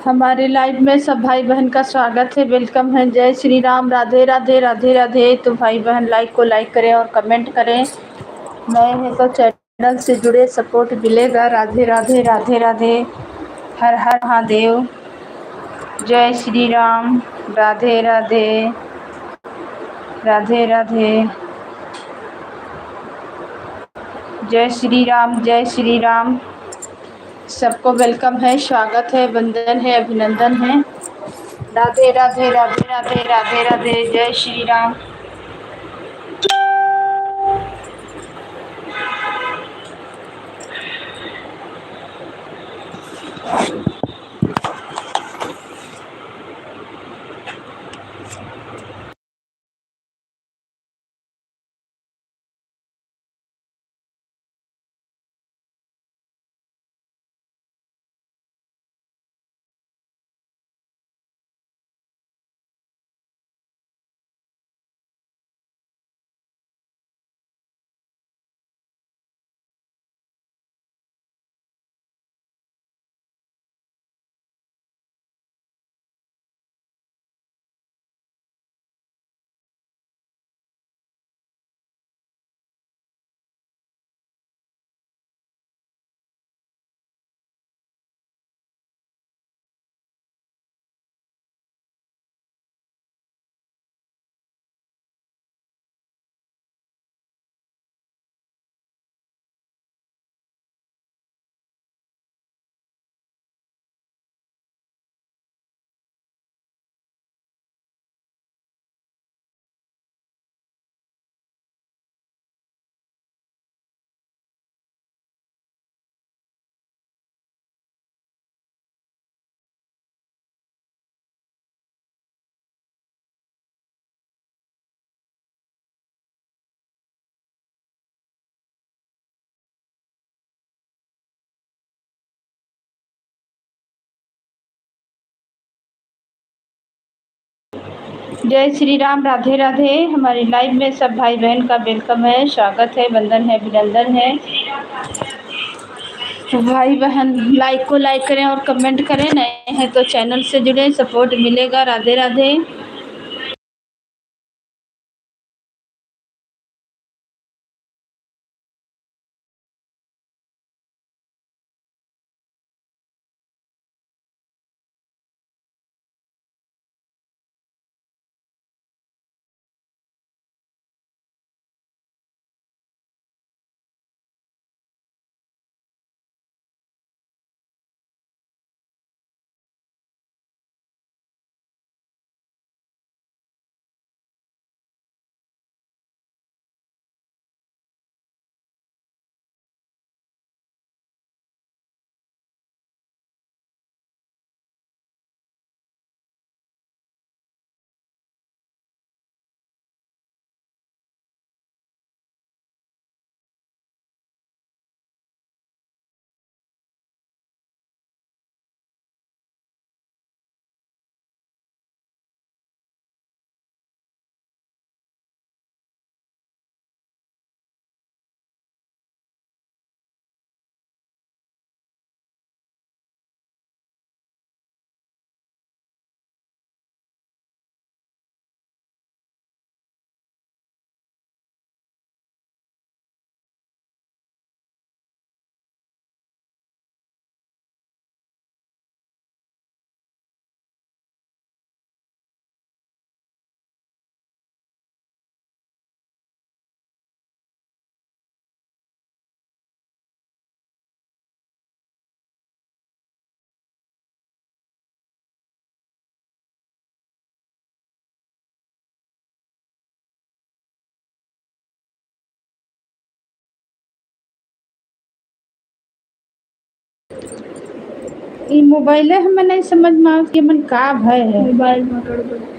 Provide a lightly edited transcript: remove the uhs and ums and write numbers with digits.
हमारे लाइव में सब भाई बहन का स्वागत है, वेलकम है। जय श्री राम, राधे राधे राधे राधे। तो भाई बहन लाइक को लाइक करें और कमेंट करें। नए हैं तो चैनल से जुड़े, सपोर्ट मिलेगा। राधे राधे राधे राधे। हर हर महादेव। जय श्री राम, राधे राधे राधे राधे। जय श्री राम, जय श्री राम। सबको वेलकम है, स्वागत है, वंदन है, अभिनंदन है। राधे राधे राधे राधे राधे राधे। जय श्री राम। जय श्री राम, राधे राधे। हमारी लाइव में सब भाई बहन का वेलकम है, स्वागत है, वंदन है, अभिनंदन है। तो भाई बहन लाइक को लाइक करें और कमेंट करें। नए हैं तो चैनल से जुड़े, सपोर्ट मिलेगा। राधे राधे। ई मोबाइल है, हमें नहीं समझ में आवत कि मन का भय है। मोबाइल में गड़बड़।